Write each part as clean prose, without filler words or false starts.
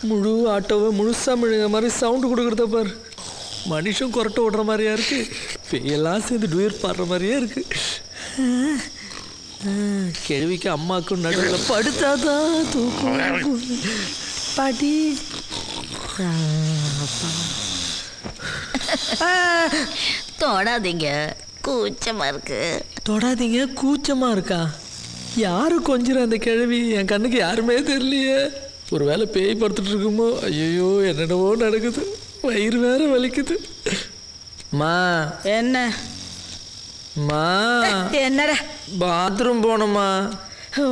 முழு ஆட்டோவை முழுசா முழுங்க மாதிரி சவுண்டு கொடுக்குறத பாரு. மனுஷன் கொரட்டை ஓடுற மாதிரியா இருக்கு, பேயெல்லாம் சேர்ந்து டூயர் பாடுற மாதிரியே இருக்கு. கேள்விக்கு அம்மாக்கும் நடுவில் படுத்தாதான் தூக்கம். பாட்டி தொடாதீங்க, கூச்சமா இருக்கு. தொடாதீங்க, கூச்சமா இருக்கா? யாரு கொஞ்சம் அந்த கிழவி? என் கண்ணுக்கு யாருமே தெரியலையே. ஒரு வேளை பேய் படுத்துட்டு இருக்குமோ? ஐயோ, என்னென்னவோ நடக்குது, வயிறு வேற வலிக்குது. மா என்ன மா என்னடா? பாத்ரூம் போனோமா?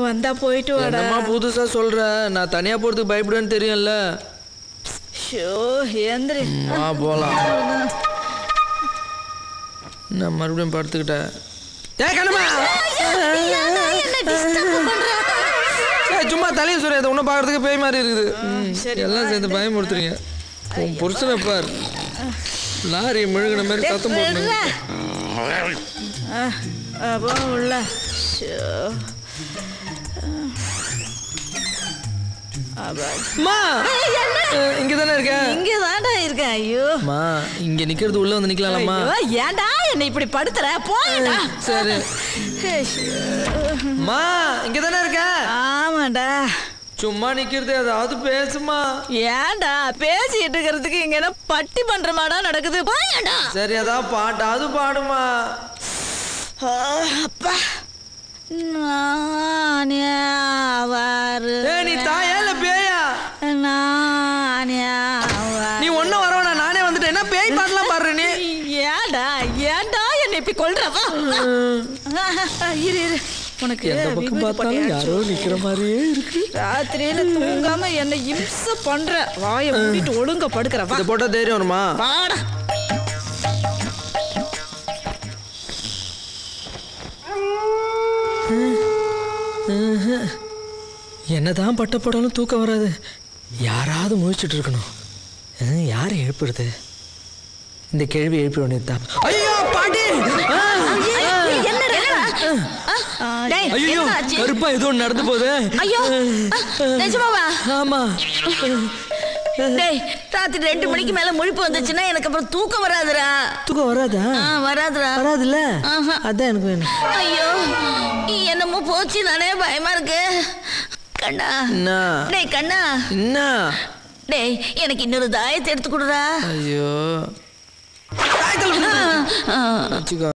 வந்தா போயிட்டு வாடா. புதுசா சொல்ற, நான் தனியா போறதுக்கு பயப்படுவேன்னு தெரியும்ல. ஏந்திரி போலாம். நான் மறுபடியும் படுத்துக்கிட்டேன். சும்மா தலையை சொல்ற, ஒன்னும் பாக்குறதுக்கு பேய் மாதிரி இருக்குது. எல்லாம் சேர்ந்து பயமுறுத்துறீங்க. உன் புருஷனை பார், லாரி முழுகின மாதிரி சத்தம் போட்டு உள்ள. இங்கதானே இருக்கேன். இங்கதான்டா இருக்கேன். ஐயோ இங்க நிக்கிறது உள்ள வந்து நிக்கலாமா? ஏன்டா என்ன இப்படி படுத்துற? போடா. சரி மா, இங்கதானே இருக்க. ஆமாடா. சும்மா நிக்கிறது, ஏதாவது பேசுமா? ஏன்டா பேசிட்டு இருக்கிறதுக்கு இங்க என்ன பட்டி பண்றமாடா நடக்குது? போயடா. சரி, அதான் பாட்டாவது பாடுமா? அப்பா நீ தாயா இல்ல பேயா? நீ ஒன்னும் வரவனா, நானே வந்துட்டேன். என்ன பேய் பாட்டெல்லாம் பாடுற நீ? ஏன்டா ஏன்டா என்ன இப்படி கொல்றவா? இரு இரு, உனக்கு எந்த பக்கம் பார்த்தாலும் யாரோ நிக்கிற மாதிரியே இருக்கு. ராத்திரியில தூங்காம என்ன இம்சை பண்ற. வாயை மூடிட்டு ஒழுங்கா படுக்கிறவா. இதை போட்டா தைரியம் வருமா? வாடா. என்னதான் பட்டப்படாலும் தூக்கம் வராது. யாராவது முழிச்சிட்டு இருக்கணும். யாரை எழுப்புறது? இந்த கேள்வி எழுப்பி வேண்டியதுதான். ஐயோ பாட்டி! ஐயோ, கருப்பா ஏதோ நடந்து போகுது. ஐயோ, நிஜமாவா? ஆமா. டேய், ராத்திரி 2 மணிக்கு மேல முழிப்பு வந்துச்சுன்னா எனக்கு அப்புறம் தூக்கம் வராதுடா. தூக்கம் வராதா? வராதுடா. வராதுல்ல? அதான் எனக்கு வேணும். ஐயோ, என்னமோ போச்சு, நானே பயமா இருக்கு. கண்ணா, டேய் கண்ணா, என்ன? டேய் எனக்கு இன்னொரு தாயத்தை எடுத்து கொடுடா. ஐயோ,